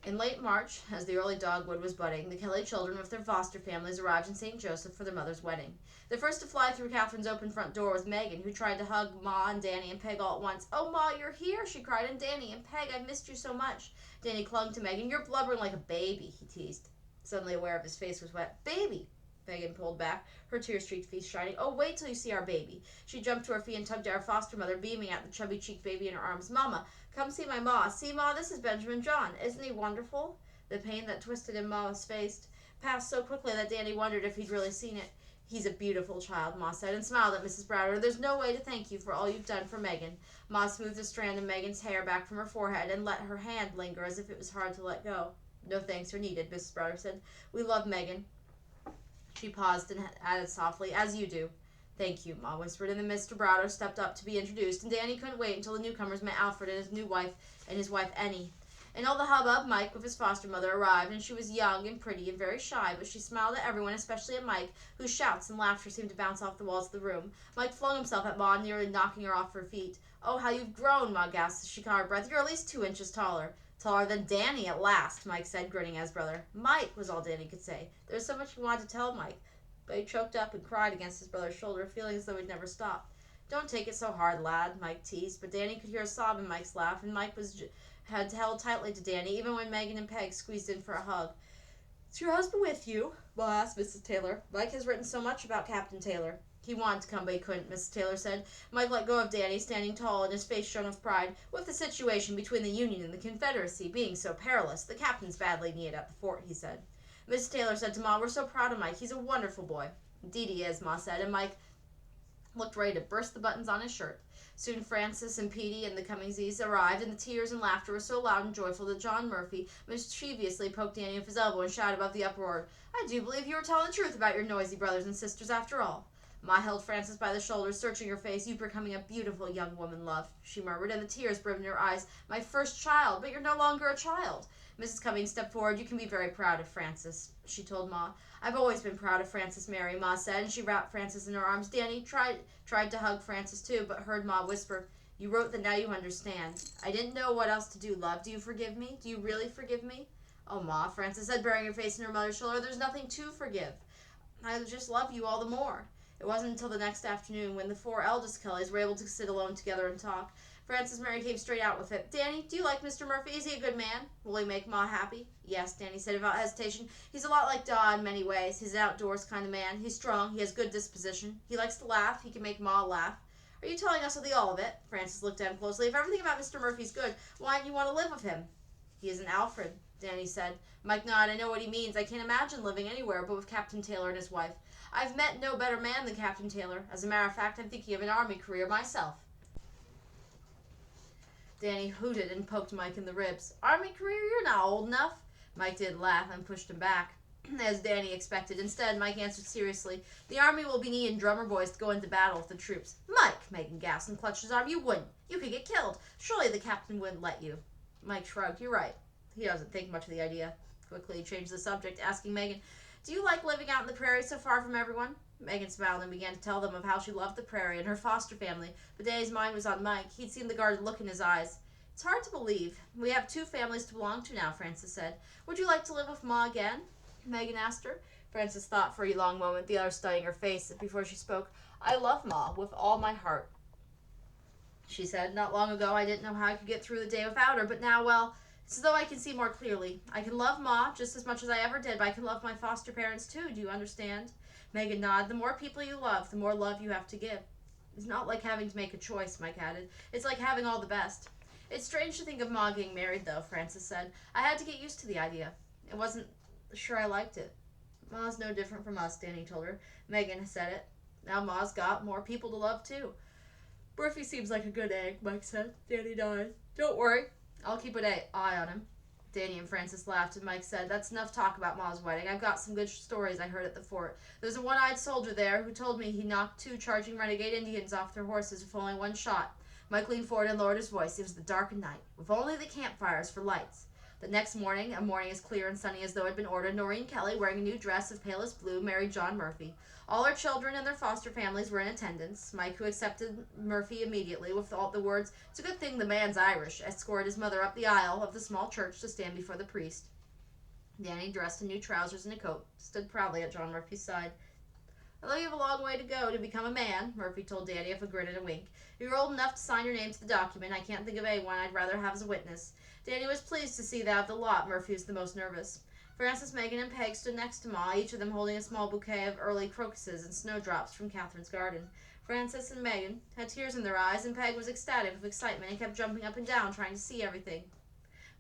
In late March, as the early dogwood was budding, the Kelly children with their foster families arrived in St. Joseph for their mother's wedding. The first to fly through Catherine's open front door was Megan, who tried to hug Ma and Danny and Peg all at once. "Oh, Ma, you're here," she cried, "and Danny and Peg, I've missed you so much." Danny clung to Megan. "You're blubbering like a baby," he teased, suddenly aware of his face was wet. "Baby!" Megan pulled back, her tear-streaked face shining. "Oh, wait till you see our baby." She jumped to her feet and tugged at her foster mother, beaming at the chubby-cheeked baby in her arms. "Mama, come see my Ma. See, Ma, this is Benjamin John. Isn't he wonderful?" The pain that twisted in Ma's face passed so quickly that Danny wondered if he'd really seen it. "He's a beautiful child," Ma said, and smiled at Mrs. Browder. "There's no way to thank you for all you've done for Megan." Ma smoothed a strand of Megan's hair back from her forehead and let her hand linger as if it was hard to let go. "No thanks are needed," Mrs. Browder said. "We love Megan." She paused and added softly, "As you do." "Thank you," Ma whispered, and then Mr. Browder stepped up to be introduced, and Danny couldn't wait until the newcomers met Alfred and his new wife and his wife Annie. In all the hubbub, Mike with his foster mother arrived, and she was young and pretty and very shy, but she smiled at everyone, especially at Mike, whose shouts and laughter seemed to bounce off the walls of the room. Mike flung himself at Ma, nearly knocking her off her feet. "Oh, how you've grown," Ma gasped as she caught her breath. "You're at least 2 inches taller." "Taller than Danny at last," Mike said, grinning at his brother. "Mike," was all Danny could say. There was so much he wanted to tell Mike, but he choked up and cried against his brother's shoulder, feeling as though he'd never stop. "Don't take it so hard, lad," Mike teased, but Danny could hear a sob in Mike's laugh, and Mike had held tightly to Danny, even when Megan and Peg squeezed in for a hug. "Is your husband with you?" Ma asked Mrs. Taylor. "Mike has written so much about Captain Taylor." "He wanted to come, but he couldn't," Mrs. Taylor said. Mike let go of Danny, standing tall, and his face shone with pride. "With the situation between the Union and the Confederacy being so perilous, the captain's badly needed at the fort," he said. Mrs. Taylor said to Ma, "We're so proud of Mike. He's a wonderful boy." "Indeed he is," Ma said, and Mike looked ready to burst the buttons on his shirt. Soon Francis and Petey and the Cummingses arrived, and the tears and laughter were so loud and joyful that John Murphy mischievously poked Danny with his elbow and shouted above the uproar, "I do believe you were telling the truth about your noisy brothers and sisters after all." Ma held Frances by the shoulders, searching her face. "You're becoming a beautiful young woman, love," she murmured, and the tears brimmed in her eyes. "My first child, but you're no longer a child." Mrs. Cummings stepped forward. "You can be very proud of Frances," she told Ma. "I've always been proud of Frances, Mary," Ma said, and she wrapped Frances in her arms. Danny tried to hug Frances too, but heard Ma whisper, "You wrote that now you understand." "I didn't know what else to do, love. Do you forgive me? Do you really forgive me?" "Oh, Ma," Frances said, burying her face in her mother's shoulder, "there's nothing to forgive. I just love you all the more." It wasn't until the next afternoon, when the 4 eldest Kellys were able to sit alone together and talk. Frances Mary came straight out with it. "Danny, do you like Mr. Murphy? Is he a good man? Will he make Ma happy?" "Yes," Danny said without hesitation. "He's a lot like Da in many ways. He's an outdoors kind of man. He's strong. He has good disposition. He likes to laugh. He can make Ma laugh." "Are you telling us the all of it?" Frances looked at him closely. "If everything about Mr. Murphy's good, why don't you want to live with him?" "He isn't Alfred," Danny said. Mike nodded. "I know what he means. I can't imagine living anywhere but with Captain Taylor and his wife. I've met no better man than Captain Taylor. As a matter of fact, I'm thinking of an army career myself." Danny hooted and poked Mike in the ribs. "Army career? You're not old enough." Mike did laugh and pushed him back, as Danny expected. Instead, Mike answered seriously, "The army will be needing drummer boys to go into battle with the troops." "Mike," Megan gasped and clutched his arm, "you wouldn't. You could get killed. Surely the captain wouldn't let you." Mike shrugged. "You're right. He doesn't think much of the idea." Quickly he changed the subject, asking Megan, "Do you like living out in the prairie so far from everyone?" Megan smiled and began to tell them of how she loved the prairie and her foster family, but Danny's mind was on Mike. He'd seen the guarded look in his eyes. "It's hard to believe. We have 2 families to belong to now," Frances said. "Would you like to live with Ma again?" Megan asked her. Frances thought for a long moment, the other studying her face, before she spoke. "I love Ma with all my heart," she said. "Not long ago I didn't know how I could get through the day without her, but now, well, it's as though I can see more clearly. I can love Ma just as much as I ever did, but I can love my foster parents too. Do you understand?" Megan nodded. "The more people you love, the more love you have to give." "It's not like having to make a choice," Mike added. "It's like having all the best." "It's strange to think of Ma getting married, though," Frances said. "I had to get used to the idea. I wasn't sure I liked it." "Ma's no different from us," Danny told her. Megan said it. "Now Ma's got more people to love, too." "Murphy seems like a good egg," Mike said. Danny nodded. "Don't worry. I'll keep an eye on him." Danny and Frances laughed, and Mike said, "That's enough talk about Ma's wedding. I've got some good stories I heard at the fort. There's a one-eyed soldier there who told me he knocked 2 charging renegade Indians off their horses with only 1 shot. Mike leaned forward and lowered his voice. "It was the dark of night, with only the campfires for lights. The next morning, a morning as clear and sunny as though it had been ordered, Noreen Kelly, wearing a new dress of palest blue, married John Murphy. All her children and their foster families were in attendance. Mike, who accepted Murphy immediately with all the words, "It's a good thing the man's Irish," escorted his mother up the aisle of the small church to stand before the priest. Danny, dressed in new trousers and a coat, stood proudly at John Murphy's side. "Although you have a long way to go to become a man," Murphy told Danny with a grin and a wink, "you're old enough to sign your name to the document. I can't think of anyone I'd rather have as a witness." Danny was pleased to see that of the lot, Murphy was the most nervous. Frances, Megan, and Peg stood next to Ma, each of them holding a small bouquet of early crocuses and snowdrops from Catherine's garden. Frances and Megan had tears in their eyes, and Peg was ecstatic with excitement and kept jumping up and down, trying to see everything.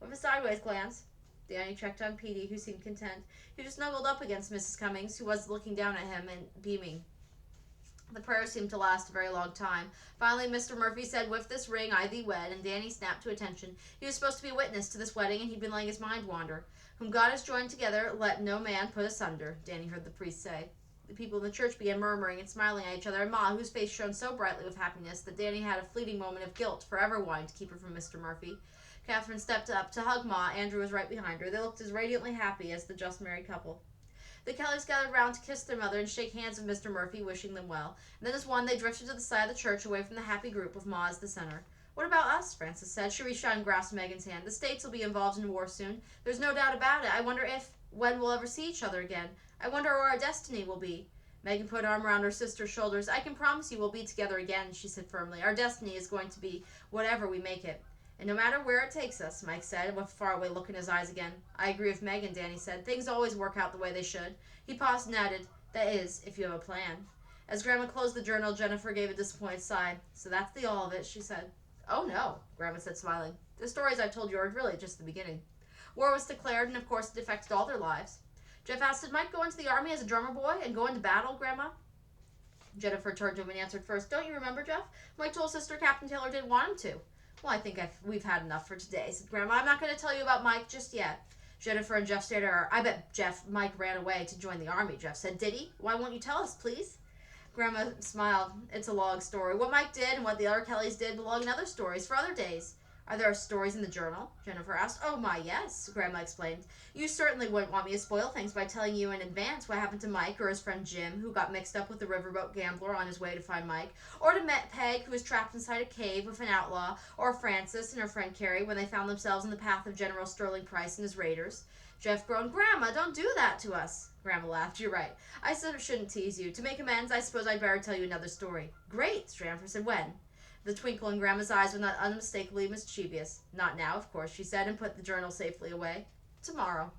With a sideways glance, Danny checked on Petey, who seemed content. He was snuggled up against Mrs. Cummings, who was looking down at him and beaming. The prayer seemed to last a very long time. Finally, Mr. Murphy said, "With this ring I thee wed," and Danny snapped to attention. He was supposed to be a witness to this wedding, and he'd been letting his mind wander. "Whom God has joined together, let no man put asunder," Danny heard the priest say. The people in the church began murmuring and smiling at each other, and Ma, whose face shone so brightly with happiness that Danny had a fleeting moment of guilt for ever wanting to keep her from Mr. Murphy. Catherine stepped up to hug Ma. Andrew was right behind her. They looked as radiantly happy as the just married couple. The Kellys gathered round to kiss their mother and shake hands with Mr. Murphy, wishing them well. And then as one, they drifted to the side of the church, away from the happy group, with Ma as the center. "What about us?" Frances said. She reached out and grasped Megan's hand. "The States will be involved in war soon. There's no doubt about it. I wonder when we'll ever see each other again. I wonder where our destiny will be." Megan put an arm around her sister's shoulders. "I can promise you we'll be together again," she said firmly. "Our destiny is going to be whatever we make it. And no matter where it takes us," Mike said, with a faraway look in his eyes again. "I agree with Megan," Danny said. "Things always work out the way they should." He paused and added, "That is, if you have a plan." As Grandma closed the journal, Jennifer gave a disappointed sigh. "So that's the all of it," she said. "Oh no," Grandma said, smiling. "The stories I've told you are really just the beginning." War was declared, and of course it affected all their lives. Jeff asked, "Did Mike go into the army as a drummer boy and go into battle, Grandma?" Jennifer turned to him and answered first, "Don't you remember, Jeff? Mike told Sister Captain Taylor didn't want him to." "Well, I think we've had enough for today," said Grandma. "I'm not going to tell you about Mike just yet." Jennifer and Jeff stared at her. "I bet Mike ran away to join the army," Jeff said. "Did he? Why won't you tell us, please?" Grandma smiled. "It's a long story. What Mike did and what the other Kellys did belong in other stories for other days." "Are there stories in the journal?" Jennifer asked. "Oh my, yes," Grandma explained. "You certainly wouldn't want me to spoil things by telling you in advance what happened to Mike or his friend Jim, who got mixed up with the riverboat gambler on his way to find Mike, or to Peg, who was trapped inside a cave with an outlaw, or Frances and her friend Carrie when they found themselves in the path of General Sterling Price and his raiders." Jeff groaned. "Grandma, don't do that to us." Grandma laughed. "You're right. I shouldn't tease you. To make amends, I suppose I'd better tell you another story." "Great," Jennifer said. "When?" The twinkle in Grandma's eyes was not unmistakably mischievous. "Not now, of course," she said, and put the journal safely away. "Tomorrow."